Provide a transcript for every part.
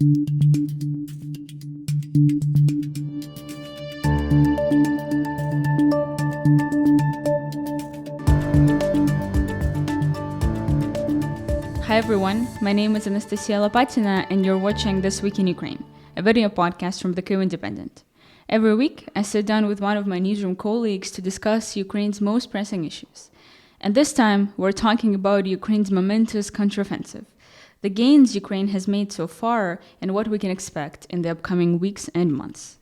Hi everyone, my name is Anastasiia Lapatina and you're watching This Week in Ukraine, a video podcast from the Kyiv Independent. Every week, I sit down with one of my newsroom colleagues to discuss Ukraine's most pressing issues. And this time, we're talking about Ukraine's momentous counteroffensive, the gains Ukraine has made so far and what we can expect in the upcoming weeks and months.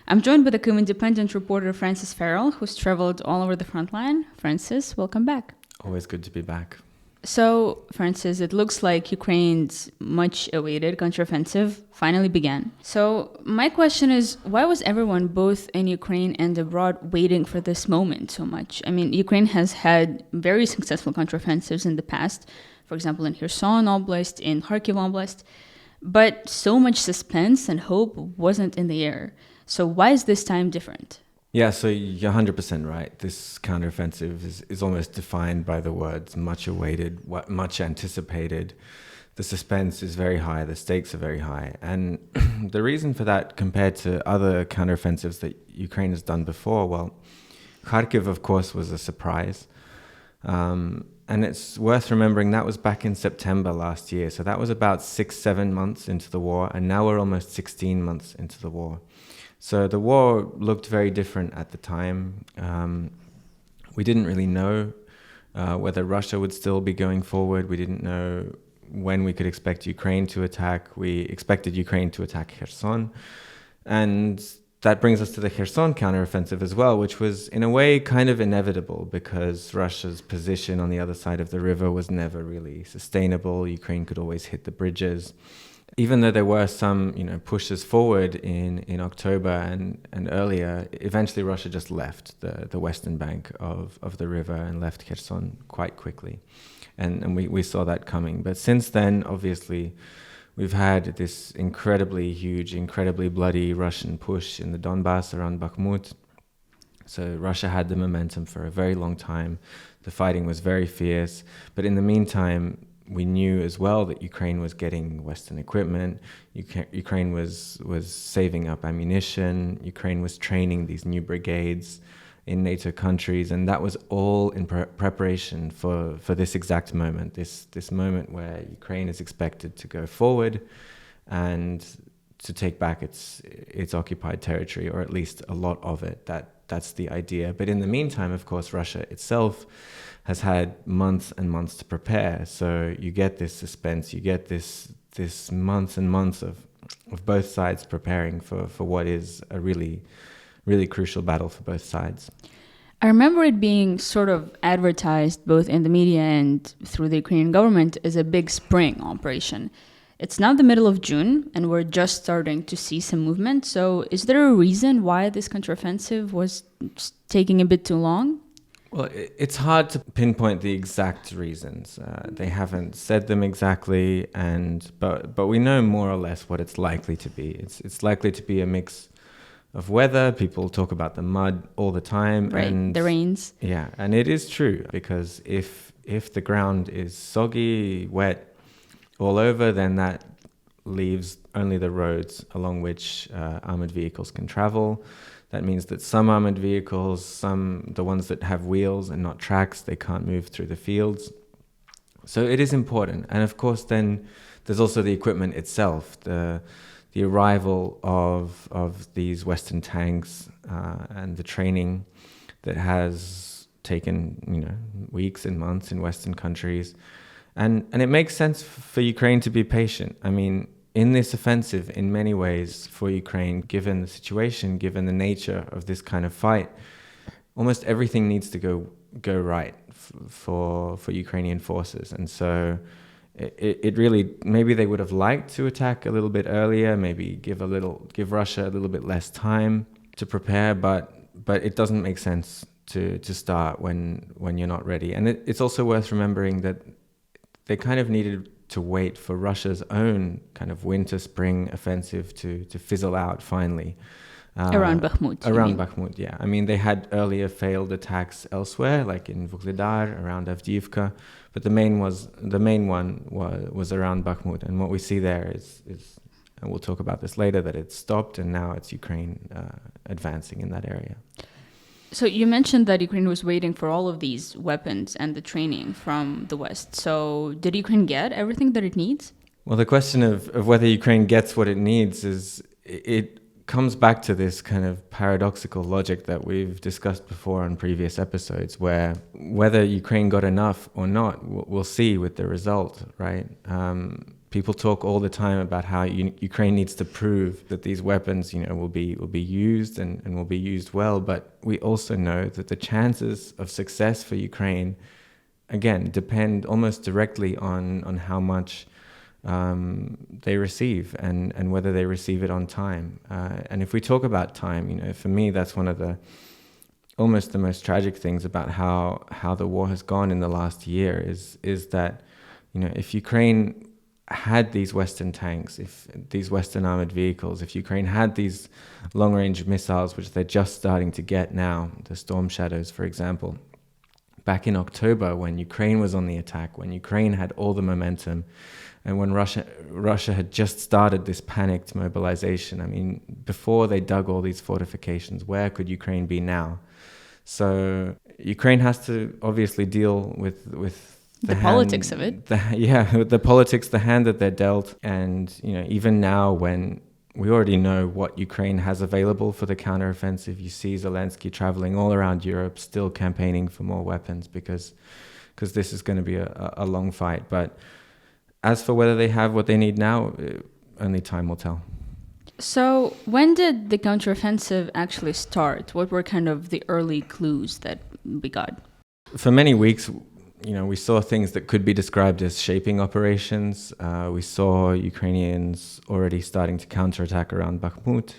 I'm joined by the Kyiv Independent reporter Francis Farrell, who's traveled all over the front line. Francis, welcome back. Always good to be back. So, Francis, it looks like Ukraine's much-awaited counteroffensive finally began. So, my question is, why was everyone, both in Ukraine and abroad, waiting for this moment so much? I mean, Ukraine has had very successful counteroffensives in the past, for example, in Kherson Oblast, in Kharkiv Oblast, but so much suspense and hope wasn't in the air. So, why is this time different? Yeah, so you're 100% right. This counteroffensive is almost defined by the words much awaited, much anticipated. The suspense is very high, the stakes are very high. And the reason for that compared to other counteroffensives that Ukraine has done before, well, Kharkiv, of course, was a surprise. And it's worth remembering that was back in September last year. So that was about 6-7 months into the war. And now we're almost 16 months into the war. So the war looked very different at the time. We didn't really know whether Russia would still be going forward. We didn't know when we could expect Ukraine to attack. We expected Ukraine to attack Kherson. And that brings us to the Kherson counteroffensive as well, which was in a way kind of inevitable because Russia's position on the other side of the river was never really sustainable. Ukraine could always hit the bridges. Even though there were some, pushes forward in October and earlier, eventually Russia just left the western bank of the river and left Kherson quite quickly. And we saw that coming. But since then, obviously, we've had this incredibly huge, incredibly bloody Russian push in the Donbass around Bakhmut. So Russia had the momentum for a very long time. The fighting was very fierce. But in the meantime, we knew as well that Ukraine was getting Western equipment. Ukraine was saving up ammunition. Ukraine was training these new brigades in NATO countries, and that was all in preparation for this exact moment. This moment where Ukraine is expected to go forward and to take back its occupied territory, or at least a lot of it. That's the idea. But in the meantime, of course, Russia itself has had months and months to prepare. So you get this suspense, you get this months and months of both sides preparing for what is a really, really crucial battle for both sides. I remember it being sort of advertised both in the media and through the Ukrainian government as a big spring operation. It's now the middle of June and we're just starting to see some movement. So is there a reason why this counteroffensive was taking a bit too long? Well, it's hard to pinpoint the exact reasons. They haven't said them exactly, but we know more or less what it's likely to be. It's likely to be a mix of weather. People talk about the mud all the time, right? And the rains. Yeah, and it is true because if the ground is soggy, wet all over, then that leaves only the roads along which armored vehicles can travel. That means that some armored vehicles, the ones that have wheels and not tracks, they can't move through the fields. So it is important. And of course, then there's also the equipment itself, the arrival of these Western tanks and the training that has taken weeks and months in Western countries. And it makes sense for Ukraine to be patient. I mean, in this offensive, in many ways, for Ukraine, given the situation, given the nature of this kind of fight, almost everything needs to go right for Ukrainian forces. And so it really, maybe they would have liked to attack a little bit earlier, maybe give Russia a little bit less time to prepare, but it doesn't make sense to start when you're not ready. And it's also worth remembering that they kind of needed to wait for Russia's own kind of winter-spring offensive to fizzle out finally. Around Bakhmut. Around Bakhmut, yeah. I mean, they had earlier failed attacks elsewhere, like in Vuhledar, around Avdiivka, but the main one was around Bakhmut. And what we see there is and we'll talk about this later, that it's stopped, and now it's Ukraine advancing in that area. So you mentioned that Ukraine was waiting for all of these weapons and the training from the West. So did Ukraine get everything that it needs? Well, the question of whether Ukraine gets what it needs it comes back to this kind of paradoxical logic that we've discussed before on previous episodes, where whether Ukraine got enough or not, we'll see with the result, right? People talk all the time about how Ukraine needs to prove that these weapons, will be used and will be used well. But we also know that the chances of success for Ukraine, again, depend almost directly on how much they receive and whether they receive it on time. And if we talk about time, for me, that's one of the almost the most tragic things about how the war has gone in the last year is that, if Ukraine had these Western tanks, if these Western armored vehicles, if Ukraine had these long-range missiles, which they're just starting to get now, the Storm Shadows, for example, back in October when Ukraine was on the attack, when Ukraine had all the momentum, and when Russia had just started this panicked mobilization, I mean, before they dug all these fortifications, where could Ukraine be now? So Ukraine has to obviously deal with the politics of it. The politics, the hand that they're dealt. And, even now when we already know what Ukraine has available for the counteroffensive, you see Zelensky traveling all around Europe, still campaigning for more weapons because this is going to be a long fight. But as for whether they have what they need now, only time will tell. So when did the counteroffensive actually start? What were kind of the early clues that we got? For many weeks, we saw things that could be described as shaping operations. We saw Ukrainians already starting to counterattack around Bakhmut.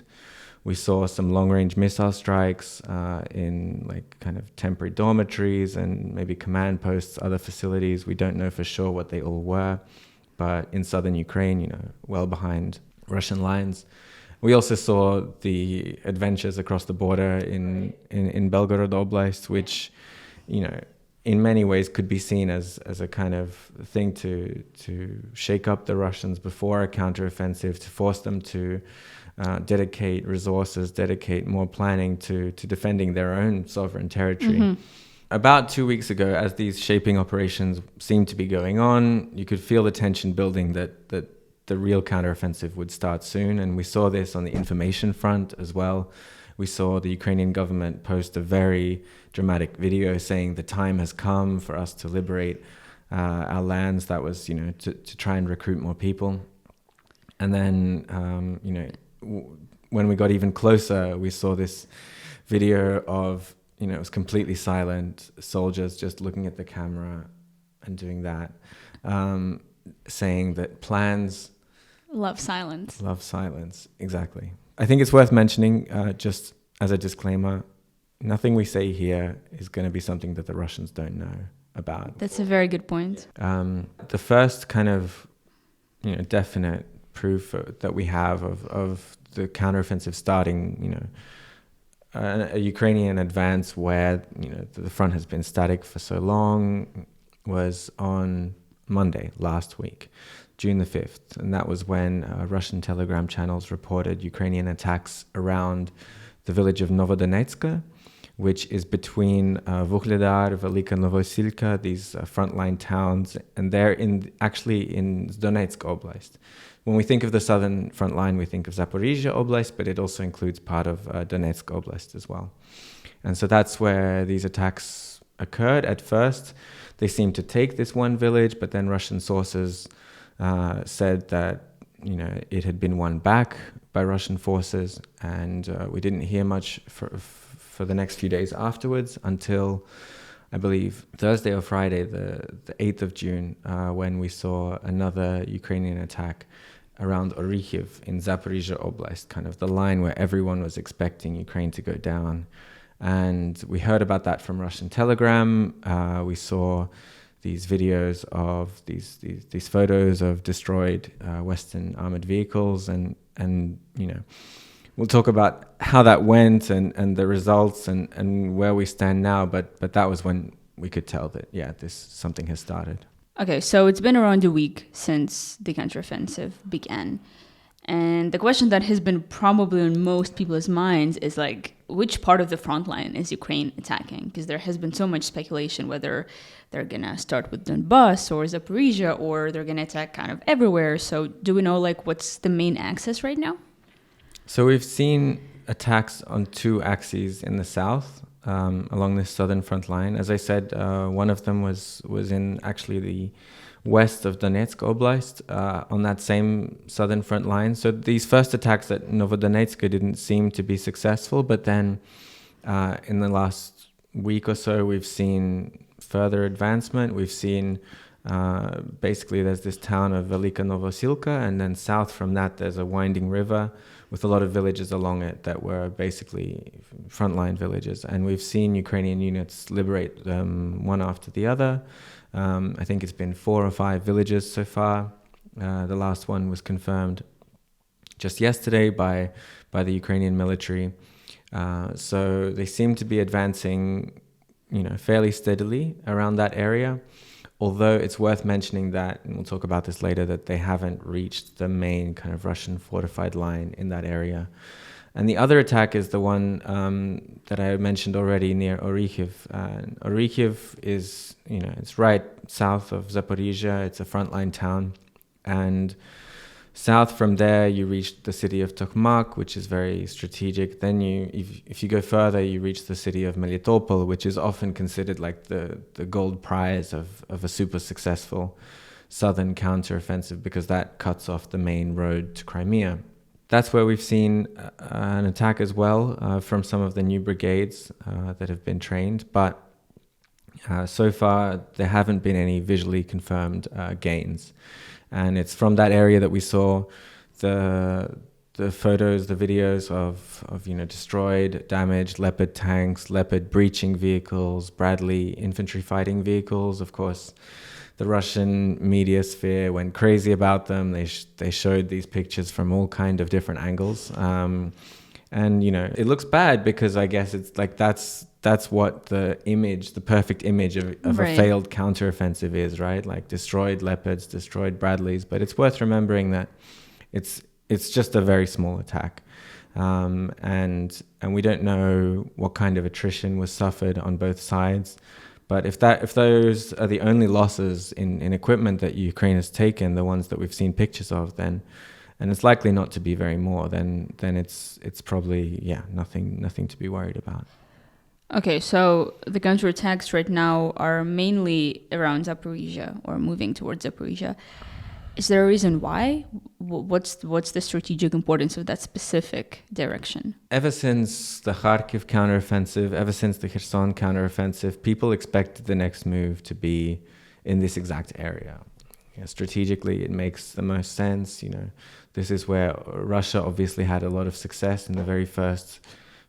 We saw some long-range missile strikes in kind of temporary dormitories and maybe command posts, other facilities. We don't know for sure what they all were, but in southern Ukraine, well behind Russian lines. We also saw the adventures across the border in Belgorod Oblast, which, in many ways could be seen as a kind of thing to shake up the Russians before a counteroffensive, to force them to dedicate resources, dedicate more planning to defending their own sovereign territory. Mm-hmm. About 2 weeks ago, as these shaping operations seemed to be going on, you could feel the tension building that the real counteroffensive would start soon. And we saw this on the information front as well. We saw the Ukrainian government post a very dramatic video saying the time has come for us to liberate our lands. That was, to try and recruit more people. And then, when we got even closer, we saw this video of, it was completely silent, soldiers just looking at the camera and doing that, saying that plans... Love silence. Love silence, exactly. I think it's worth mentioning, just as a disclaimer, nothing we say here is going to be something that the Russians don't know about. That's a very good point. The first kind of, definite proof that we have of the counteroffensive starting, a Ukrainian advance where, the front has been static for so long, was on Monday last week, June the 5th. And that was when Russian Telegram channels reported Ukrainian attacks around the village of Novodonetsk, which is between Vuhledar, Velika Novosilka, these frontline towns, and they're actually in Donetsk Oblast. When we think of the southern front line, we think of Zaporizhia Oblast, but it also includes part of Donetsk Oblast as well. And so that's where these attacks occurred. At first, they seemed to take this one village, but then Russian sources said that it had been won back by Russian forces, and we didn't hear much for the next few days afterwards until, I believe, Thursday or Friday, the 8th of June, when we saw another Ukrainian attack around Orikhiv in Zaporizhia Oblast, kind of the line where everyone was expecting Ukraine to go down. And we heard about that from Russian Telegram. We saw these videos of these photos of destroyed Western armored vehicles, and we'll talk about how that went and the results and where we stand now. But that was when we could tell that something has started. Okay, so it's been around a week since the counteroffensive began, And the question that has been probably on most people's minds is like, which part of the front line is Ukraine attacking? Because there has been so much speculation whether they're going to start with Donbass or Zaporizhia, or they're going to attack kind of everywhere. So do we know like what's the main axis right now? So we've seen attacks on two axes in the south along this southern front line. As I said, one of them was in actually the west of Donetsk Oblast on that same southern front line. So these first attacks at Novodonetsk didn't seem to be successful, but then in the last week or so, we've seen further advancement. We've seen basically there's this town of Velika Novosilka, and then south from that there's a winding river with a lot of villages along it that were basically frontline villages. And we've seen Ukrainian units liberate them one after the other. I think it's been 4 or 5 villages so far. The last one was confirmed just yesterday by the Ukrainian military. So they seem to be advancing, fairly steadily around that area. Although it's worth mentioning that, and we'll talk about this later, that they haven't reached the main kind of Russian fortified line in that area. And the other attack is the one that I mentioned already near Orikhiv. Orikhiv is, it's right south of Zaporizhia. It's a frontline town. And south from there, you reach the city of Tokmak, which is very strategic. Then if you go further, you reach the city of Melitopol, which is often considered like the gold prize of a super successful southern counteroffensive, because that cuts off the main road to Crimea. That's where we've seen an attack as well from some of the new brigades that have been trained. But so far, there haven't been any visually confirmed gains. And it's from that area that we saw the photos, the videos of destroyed, damaged Leopard tanks, Leopard breaching vehicles, Bradley infantry fighting vehicles. Of course, the Russian media sphere went crazy about them. They showed these pictures from all kind of different angles. And it looks bad because I guess it's like that's what the perfect image of right. A failed counteroffensive is, right? Like destroyed Leopards, destroyed Bradleys. But it's worth remembering that it's just a very small attack. And we don't know what kind of attrition was suffered on both sides. But if those are the only losses in equipment that Ukraine has taken, the ones that we've seen pictures of, then, and it's likely not to be very more, then it's probably nothing to be worried about. Okay, so the counterattacks right now are mainly around Zaporizhia or moving towards Zaporizhia. Is there a reason why? What's the strategic importance of that specific direction? Ever since the Kharkiv counteroffensive, ever since the Kherson counteroffensive, people expected the next move to be in this exact area. Strategically, it makes the most sense. This is where Russia obviously had a lot of success in the very first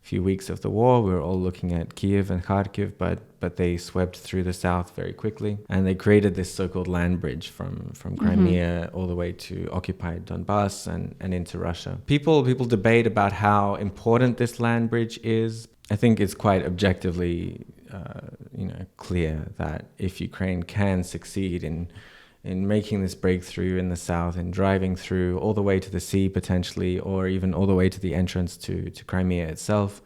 few weeks of the war. We were all looking at Kyiv and Kharkiv, but they swept through the south very quickly, and they created this so-called land bridge from Crimea all the way to occupied Donbass and into Russia. People debate about how important this land bridge is. I think it's quite objectively clear that if Ukraine can succeed in making this breakthrough in the south and driving through all the way to the sea potentially, or even all the way to the entrance to Crimea itself,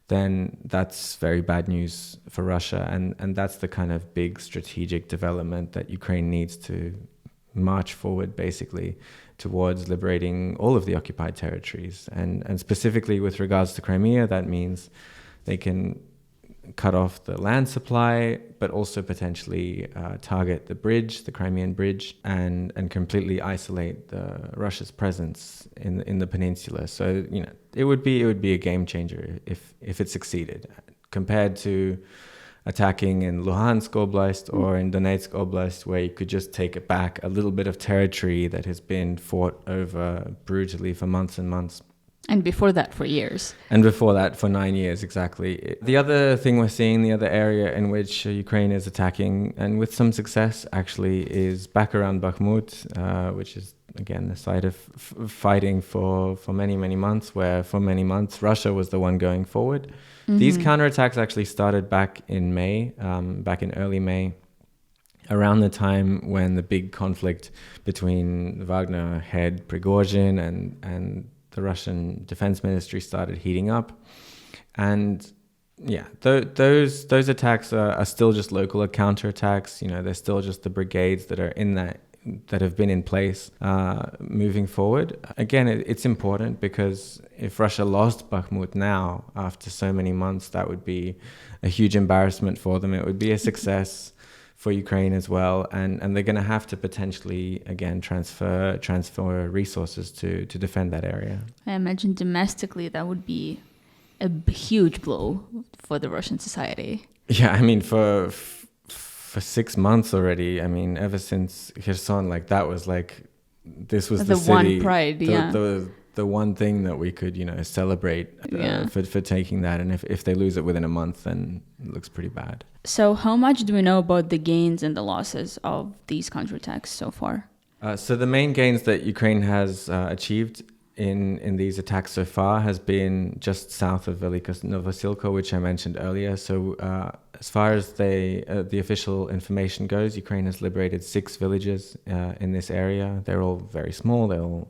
then that's very bad news for Russia. And that's the kind of big strategic development that Ukraine needs to march forward basically towards liberating all of the occupied territories. And specifically with regards to Crimea, that means they can cut off the land supply, but also potentially target the bridge, the Crimean bridge, and completely isolate Russia's presence in the peninsula. So it would be a game changer if it succeeded, compared to attacking in Luhansk Oblast or in Donetsk Oblast, where you could just take back a little bit of territory that has been fought over brutally for months and months. And before that, for years. And before that, for 9 years, exactly. The other thing we're seeing, the other area in which Ukraine is attacking, and with some success actually, is back around Bakhmut, which is, again, the site of fighting for many, many months, where for many months Russia was the one going forward. Mm-hmm. These counterattacks actually started back in May, back in early May. around the time when the big conflict between Wagner head Prigozhin and the Russian Defense Ministry started heating up. And yeah, those attacks are still just local counterattacks. They're still just the brigades that are in that have been in place moving forward. Again, it's important because if Russia lost Bakhmut now, after so many months, that would be a huge embarrassment for them. It would be a success for Ukraine as well. And they're going to have to potentially, again, transfer resources to defend that area. I imagine domestically that would be a huge blow for the Russian society. Yeah, I mean, for 6 months already, I mean, ever since Kherson, that was this was the city, one pride, the one thing that we could, celebrate for taking that. And if they lose it within a month, then it looks pretty bad. So how much do we know about the gains and the losses of these counterattacks so far? So the main gains that Ukraine has achieved in these attacks so far has been just south of Velika Novosilko, which I mentioned earlier. So as far as the official information goes, Ukraine has liberated 6 villages in this area. They're all very small. They're all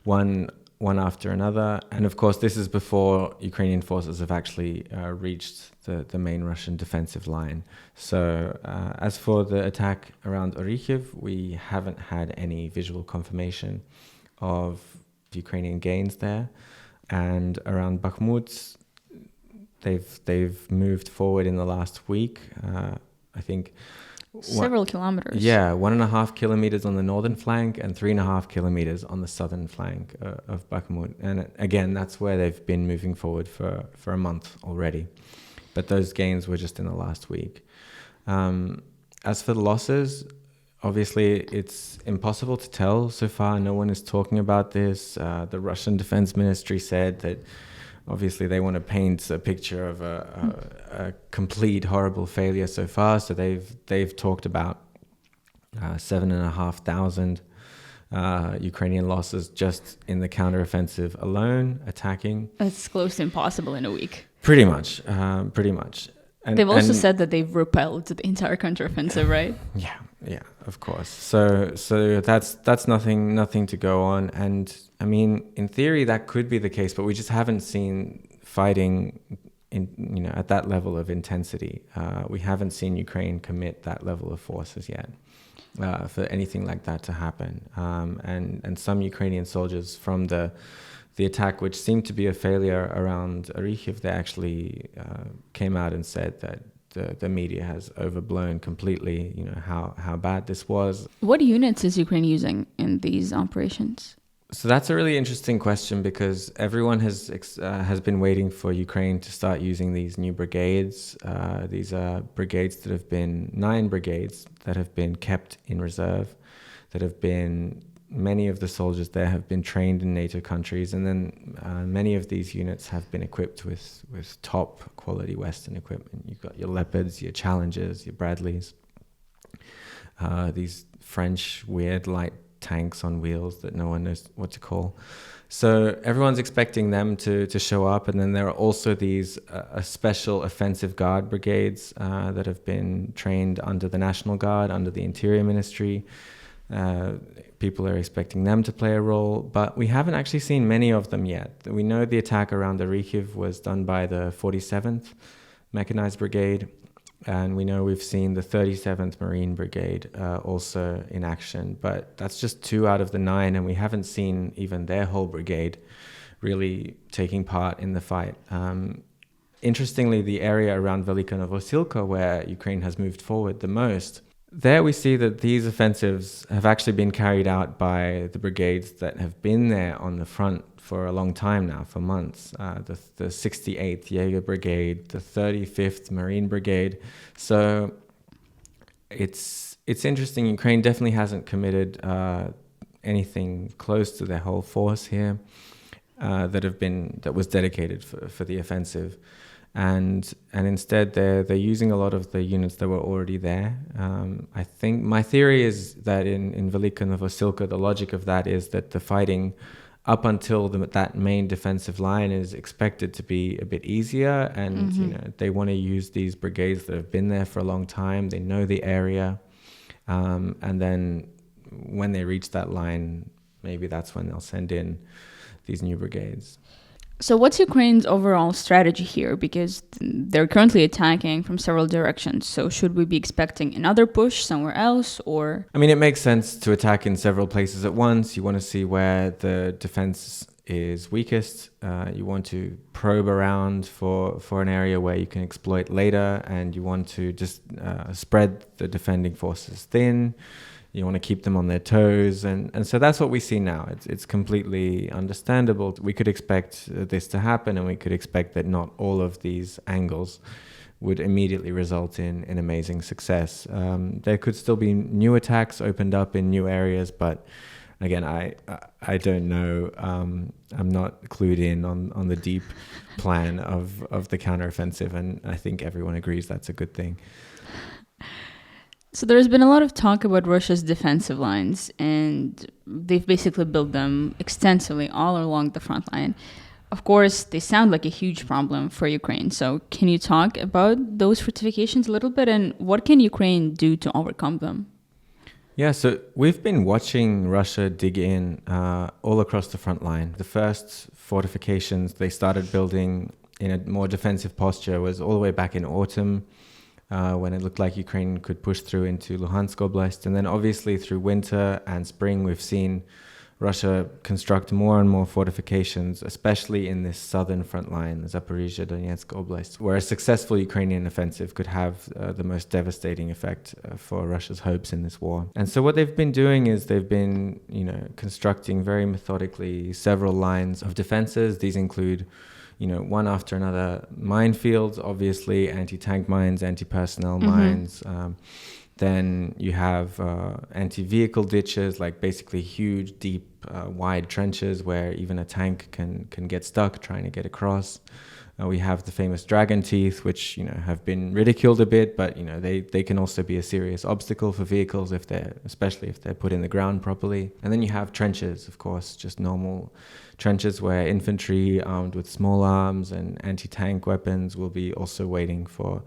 one after another. And of course, this is before Ukrainian forces have actually reached the main Russian defensive line. So as for the attack around Orikhiv, we haven't had any visual confirmation of Ukrainian gains there. And around Bakhmut, they've moved forward in the last week. I think several kilometers. Yeah, 1.5 kilometers on the northern flank and 3.5 kilometers on the southern flank of Bakhmut. And again, that's where they've been moving forward for a month already. But those gains were just in the last week. As for the losses, obviously it's impossible to tell so far. No one is talking about this. The Russian Defense Ministry said that obviously they want to paint a picture of a complete horrible failure so far. So they've talked about 7,500 Ukrainian losses just in the counteroffensive alone, attacking. It's close to impossible in a week. Pretty much. And they've also said that they've repelled the entire counteroffensive, right? Yeah, of course. So that's nothing to go on. And I mean, in theory, that could be the case, but we just haven't seen fighting at that level of intensity. We haven't seen Ukraine commit that level of forces yet for anything like that to happen. And some Ukrainian soldiers from the attack, which seemed to be a failure around Orikhiv, they actually came out and said that the media has overblown completely, how bad this was. What units is Ukraine using in these operations? So that's a really interesting question, because everyone has been waiting for Ukraine to start using these new brigades. These are brigades that have been 9 brigades that have been kept in reserve, that have been. Many of the soldiers there have been trained in NATO countries, and then many of these units have been equipped with top quality Western equipment. You've got your Leopards, your Challengers, your Bradleys, these French weird light tanks on wheels that no one knows what to call. So everyone's expecting them to show up, and then there are also these special offensive guard brigades that have been trained under the National Guard, under the Interior Ministry. People are expecting them to play a role, but we haven't actually seen many of them yet. We know the attack around Orikhiv was done by the 47th Mechanized Brigade, and we know we've seen the 37th Marine Brigade also in action, but that's just 2 out of the 9, and we haven't seen even their whole brigade really taking part in the fight. Interestingly, the area around Velika Novosilko, where Ukraine has moved forward the most, there we see that these offensives have actually been carried out by the brigades that have been there on the front for a long time now, for months. The 68th Jaeger Brigade, the 35th Marine Brigade. So it's interesting. Ukraine definitely hasn't committed anything close to their whole force here that was dedicated for the offensive. And instead they're using a lot of the units that were already there. I think my theory is that in Velika Novosilko, the logic of that is that the fighting up until that main defensive line is expected to be a bit easier, and they want to use these brigades that have been there for a long time. They know the area, And then when they reach that line, maybe that's when they'll send in these new brigades. So what's Ukraine's overall strategy here? Because they're currently attacking from several directions. So should we be expecting another push somewhere else, or? I mean, it makes sense to attack in several places at once. You want to see where the defense is weakest. You want to probe around for an area where you can exploit later, and you want to just spread the defending forces thin. You want to keep them on their toes. And so that's what we see now. It's completely understandable. We could expect this to happen, and we could expect that not all of these angles would immediately result in amazing success. There could still be new attacks opened up in new areas, but again, I don't know. I'm not clued in on the deep plan of the counteroffensive, and I think everyone agrees that's a good thing. So there's been a lot of talk about Russia's defensive lines, and they've basically built them extensively all along the front line. Of course, they sound like a huge problem for Ukraine. So can you talk about those fortifications a little bit, and what can Ukraine do to overcome them? Yeah, so we've been watching Russia dig in all across the front line. The first fortifications they started building in a more defensive posture was all the way back in autumn, when it looked like Ukraine could push through into Luhansk Oblast. And then obviously through winter and spring, we've seen Russia construct more and more fortifications, especially in this southern front line, the Zaporizhia Donetsk Oblast, where a successful Ukrainian offensive could have the most devastating effect for Russia's hopes in this war. And so what they've been doing is they've been, constructing very methodically several lines of defenses. These include one after another minefields, obviously, anti-tank mines, anti-personnel mines. Then you have anti-vehicle ditches, like basically huge, deep, wide trenches where even a tank can get stuck trying to get across. We have the famous dragon teeth, which have been ridiculed a bit, but they can also be a serious obstacle for vehicles especially if they're put in the ground properly. And then you have trenches, of course, just normal trenches where infantry armed with small arms and anti-tank weapons will be also waiting for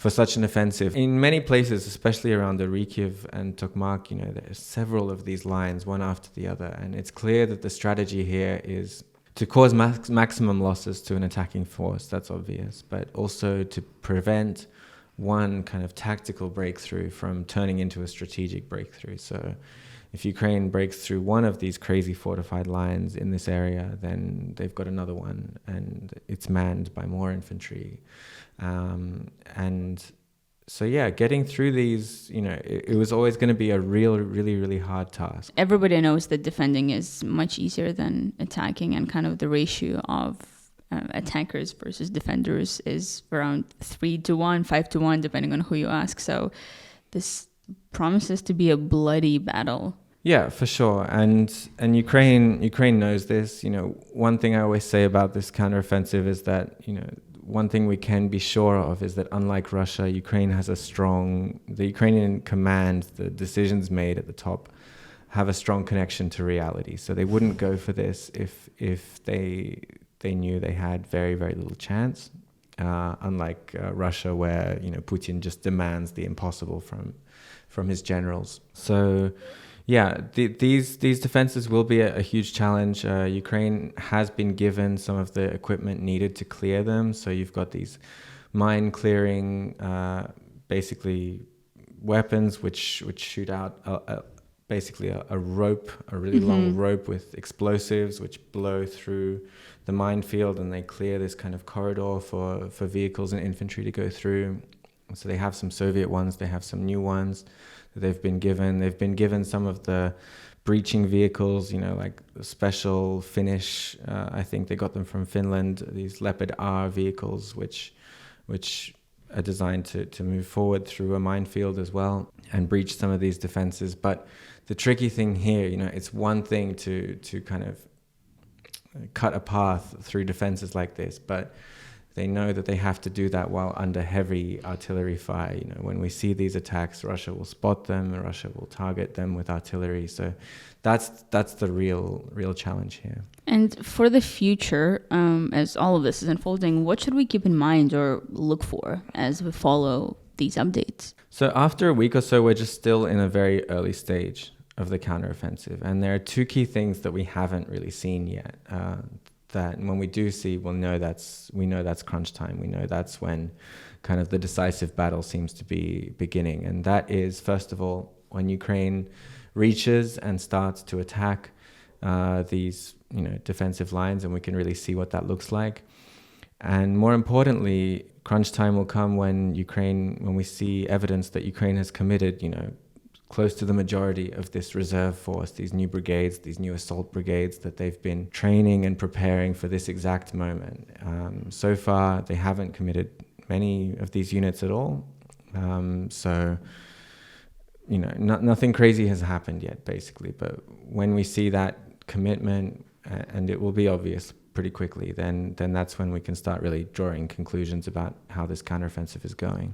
such an offensive. In many places, especially around the Kyiv and Tokmak, there's several of these lines, one after the other, and it's clear that the strategy here is to cause maximum losses to an attacking force, that's obvious, but also to prevent one kind of tactical breakthrough from turning into a strategic breakthrough. So if Ukraine breaks through one of these crazy fortified lines in this area, then they've got another one, and it's manned by more infantry. And so, getting through these, it was always going to be a really hard task. Everybody knows that defending is much easier than attacking, and kind of the ratio of attackers versus defenders is around 3-1, 5-1, depending on who you ask. So this promises to be a bloody battle. Yeah, for sure. And Ukraine knows this. One thing I always say about this counteroffensive is that, one thing we can be sure of is that unlike Russia, Ukraine has the Ukrainian command, the decisions made at the top have a strong connection to reality. So they wouldn't go for this if they knew they had very, very little chance. Unlike Russia, where, Putin just demands the impossible from his generals. So these defenses will be a huge challenge. Ukraine has been given some of the equipment needed to clear them. So you've got these mine clearing, basically weapons which shoot out basically a rope, a really long rope with explosives which blow through the minefield, and they clear this kind of corridor for vehicles and infantry to go through. So they have some Soviet ones, they have some new ones that they've been given. They've been given some of the breaching vehicles, like the special Finnish, I think they got them from Finland, these Leopard R vehicles, which are designed to move forward through a minefield as well and breach some of these defenses. But the tricky thing here, it's one thing to kind of cut a path through defenses like this, but they know that they have to do that while under heavy artillery fire. When we see these attacks, Russia will spot them, and Russia will target them with artillery. So that's the real challenge here. And for the future, as all of this is unfolding, what should we keep in mind or look for as we follow these updates? So after a week or so, we're just still in a very early stage of the counteroffensive. And there are two key things that we haven't really seen yet. That when we do see, we know that's crunch time. We know that's when kind of the decisive battle seems to be beginning. And that is, first of all, when Ukraine reaches and starts to attack these defensive lines, and we can really see what that looks like. And more importantly, crunch time will come when we see evidence that Ukraine has committed, close to the majority of this reserve force, these new brigades, these new assault brigades that they've been training and preparing for this exact moment. So far, they haven't committed many of these units at all. Nothing crazy has happened yet, basically. But when we see that commitment, and it will be obvious pretty quickly, then that's when we can start really drawing conclusions about how this counteroffensive is going.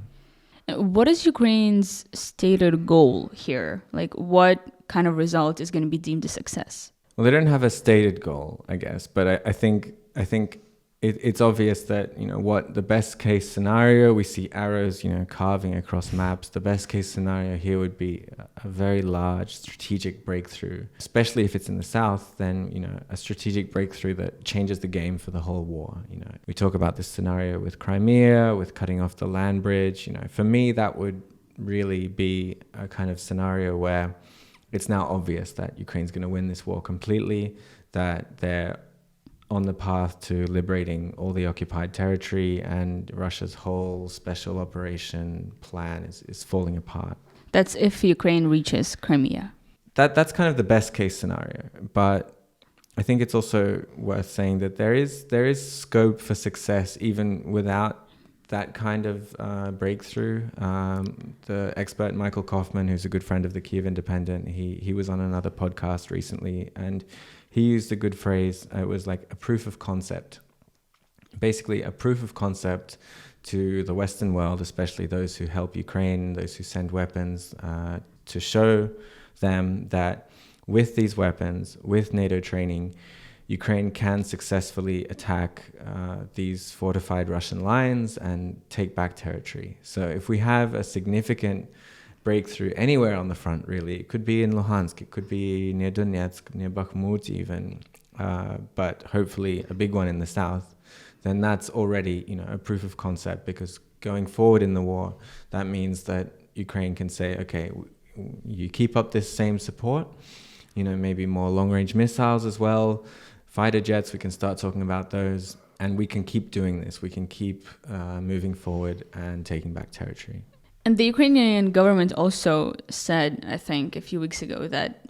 What is Ukraine's stated goal here? Like, what kind of result is going to be deemed a success? Well, they don't have a stated goal, I guess, but I think it's obvious that what the best case scenario, we see arrows carving across maps. The best case scenario here would be a very large strategic breakthrough, especially if it's in the south. Then a strategic breakthrough that changes the game for the whole war. We talk about this scenario with Crimea, with cutting off the land bridge. For me, that would really be a kind of scenario where it's now obvious that Ukraine's going to win this war completely, that they're on the path to liberating all the occupied territory, and Russia's whole special operation plan is falling apart. That's if Ukraine reaches Crimea. That's kind of the best case scenario. But I think it's also worth saying that there is scope for success even without that kind of breakthrough. The expert Michael Kaufman, who's a good friend of the Kyiv Independent, he was on another podcast recently, and he used a good phrase. It was like a proof of concept. Basically, a proof of concept to the Western world, especially those who help Ukraine, those who send weapons, to show them that with these weapons, with NATO training, Ukraine can successfully attack these fortified Russian lines and take back territory. So if we have a significant breakthrough anywhere on the front, really, it could be in Luhansk, it could be near Donetsk, near Bakhmut even, but hopefully a big one in the south, then that's already a proof of concept, because going forward in the war, that means that Ukraine can say, okay, you keep up this same support, maybe more long-range missiles as well, fighter jets, we can start talking about those, and we can keep doing this. We can keep moving forward and taking back territory. And the Ukrainian government also said, I think, a few weeks ago that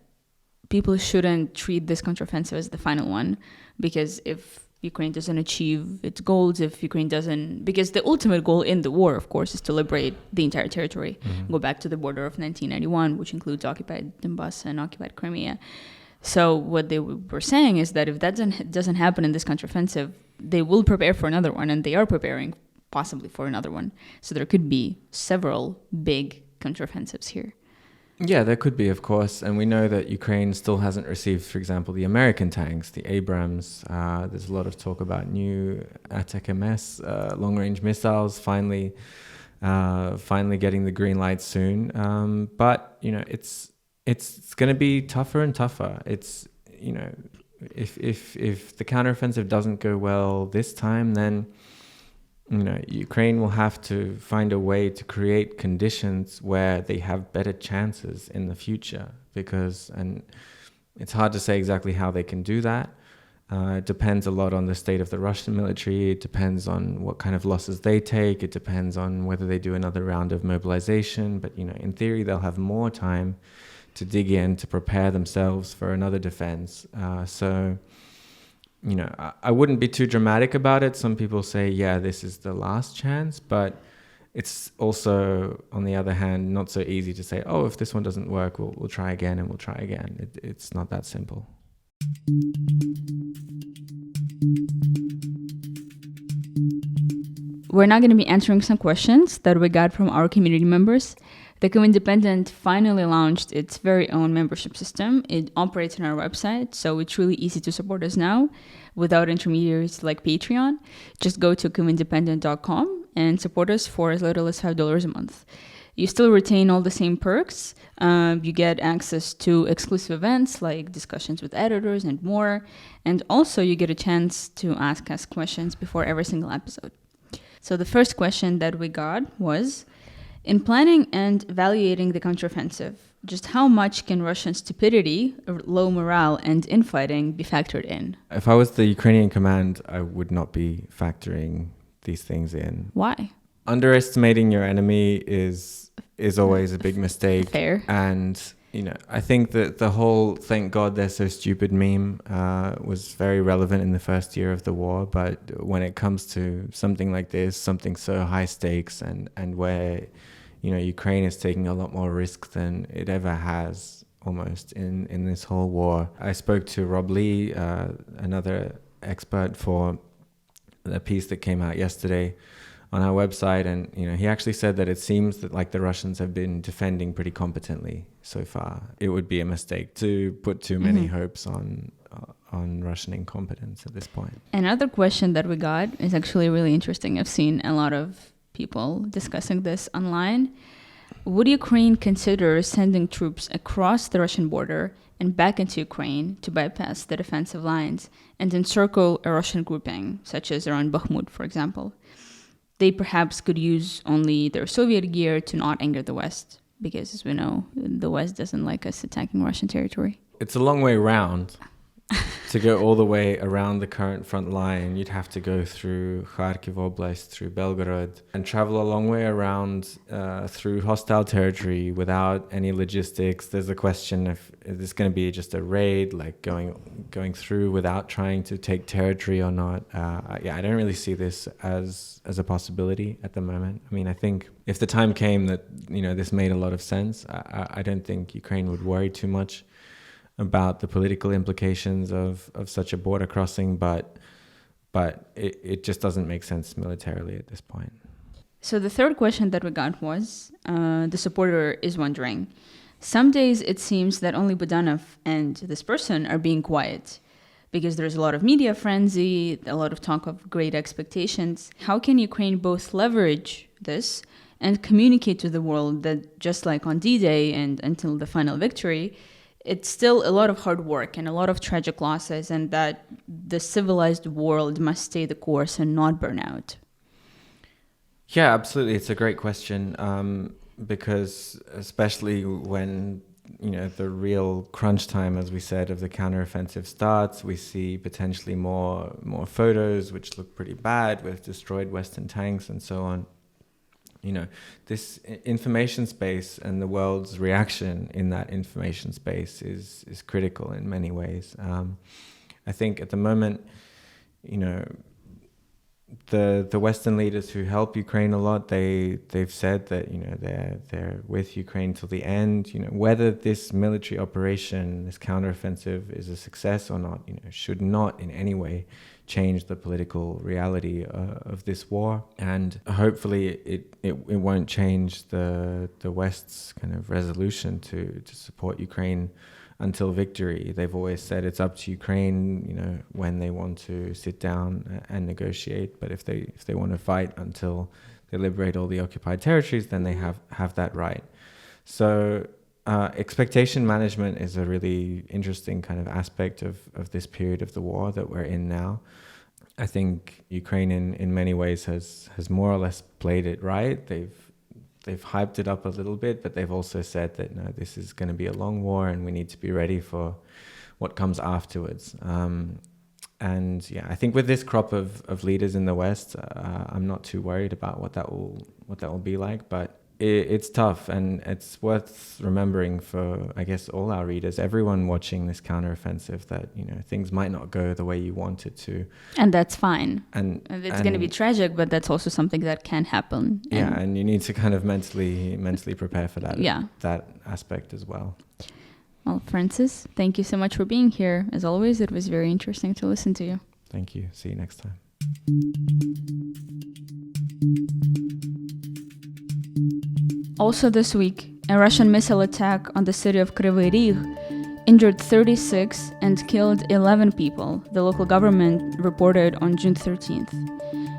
people shouldn't treat this counteroffensive as the final one, because if Ukraine doesn't achieve its goals, because the ultimate goal in the war, of course, is to liberate the entire territory, go back to the border of 1991, which includes occupied Donbass and occupied Crimea. So what they were saying is that if that doesn't happen in this counteroffensive, they will prepare for another one, and they are preparing possibly for another one. So there could be several big counteroffensives here. Yeah, there could be, of course. And we know that Ukraine still hasn't received, for example, the American tanks, the Abrams. There's a lot of talk about new ATAK-MS long-range missiles finally getting the green light soon. But, it's going to be tougher and tougher. It's, if the counteroffensive doesn't go well this time, then Ukraine will have to find a way to create conditions where they have better chances in the future, and it's hard to say exactly how they can do that. It depends a lot on the state of the Russian military. It depends on what kind of losses they take. It depends on whether they do another round of mobilization. But, in theory, they'll have more time to dig in, to prepare themselves for another defense. I wouldn't be too dramatic about it. Some people say, yeah, this is the last chance, but it's also, on the other hand, not so easy to say, oh, if this one doesn't work, we'll try again and we'll try again. It's not that simple. We're now going to be answering some questions that we got from our community members. The Kyiv Independent finally launched its very own membership system. It operates on our website, so it's really easy to support us now without intermediaries like Patreon. Just go to kyiv-independent.com and support us for as little as $5 a month. You still retain all the same perks. You get access to exclusive events like discussions with editors and more. And also you get a chance to ask us questions before every single episode. So the first question that we got was, in planning and evaluating the counteroffensive, just how much can Russian stupidity, low morale, and infighting be factored in? If I was the Ukrainian command, I would not be factoring these things in. Why? Underestimating your enemy is always a big mistake. Fair. And, I think that the whole "thank God they're so stupid" meme was very relevant in the first year of the war. But when it comes to something like this, something so high stakes and where, Ukraine is taking a lot more risk than it ever has almost in this whole war. I spoke to Rob Lee, another expert for a piece that came out yesterday on our website, and he actually said that it seems that like the Russians have been defending pretty competently so far. It would be a mistake to put too many hopes on Russian incompetence at this point. Another question that we got is actually really interesting. I've seen a lot of people discussing this online. Would Ukraine consider sending troops across the Russian border and back into Ukraine to bypass the defensive lines and encircle a Russian grouping, such as around Bakhmut, for example? They perhaps could use only their Soviet gear to not anger the West, because as we know, the West doesn't like us attacking Russian territory. It's a long way round. To go all the way around the current front line, you'd have to go through Kharkiv Oblast, through Belgorod, and travel a long way around through hostile territory without any logistics. There's a question if this going to be just a raid, like going through without trying to take territory or not. I don't really see this as a possibility at the moment. I mean, I think if the time came that this made a lot of sense, I don't think Ukraine would worry too much about the political implications of such a border crossing, but it just doesn't make sense militarily at this point. So the third question that we got was, the supporter is wondering, some days it seems that only Budanov and this person are being quiet because there's a lot of media frenzy, a lot of talk of great expectations. How can Ukraine both leverage this and communicate to the world that just like on D-Day and until the final victory, it's still a lot of hard work and a lot of tragic losses, and that the civilized world must stay the course and not burn out? Yeah, absolutely. It's a great question, because especially when the real crunch time, as we said, of the counteroffensive starts, we see potentially more photos which look pretty bad with destroyed Western tanks and so on. This information space and the world's reaction in that information space is critical in many ways. I think at the moment, the Western leaders who help Ukraine a lot, they've said that they're with Ukraine till the end. Whether this military operation, this counteroffensive, is a success or not, should not in any way change the political reality of this war, and hopefully it won't change the West's kind of resolution to support Ukraine until victory. They've always said it's up to Ukraine, when they want to sit down and negotiate. But if they want to fight until they liberate all the occupied territories, then they have that right. So expectation management is a really interesting kind of aspect of this period of the war that we're in now. I think Ukraine in many ways has more or less played it right. They've hyped it up a little bit, but they've also said that no, this is going to be a long war and we need to be ready for what comes afterwards. And yeah, I think with this crop of leaders in the West, I'm not too worried about what that will be like, but it's tough, and it's worth remembering for, I guess, all our readers, everyone watching this counteroffensive, that things might not go the way you want it to, and that's fine. And it's going to be tragic, but that's also something that can happen. And you need to kind of mentally prepare for that. Yeah, that aspect as well. Well, Francis, thank you so much for being here. As always, it was very interesting to listen to you. Thank you. See you next time. Also this week, a Russian missile attack on the city of Kryvyi Rih injured 36 and killed 11 people, the local government reported on June 13th.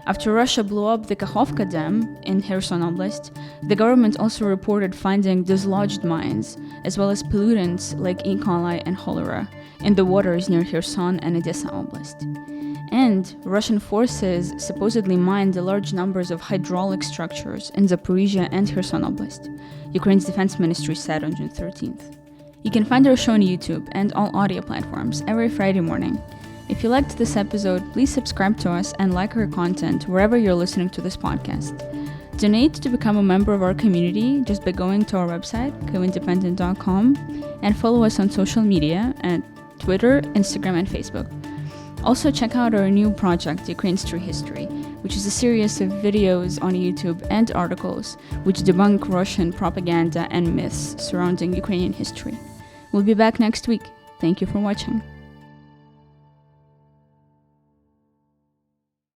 After Russia blew up the Kakhovka Dam in Kherson Oblast, the government also reported finding dislodged mines, as well as pollutants like E. coli and cholera, in the waters near Kherson and Odessa Oblast. And Russian forces supposedly mined large numbers of hydraulic structures in Zaporizhia and Kherson Oblast, Ukraine's defense ministry said on June 13th. You can find our show on YouTube and all audio platforms every Friday morning. If you liked this episode, please subscribe to us and like our content wherever you're listening to this podcast. Donate to become a member of our community just by going to our website, kyivindependent.com, and follow us on social media at Twitter, Instagram, and Facebook. Also, check out our new project, Ukraine's True History, which is a series of videos on YouTube and articles which debunk Russian propaganda and myths surrounding Ukrainian history. We'll be back next week. Thank you for watching.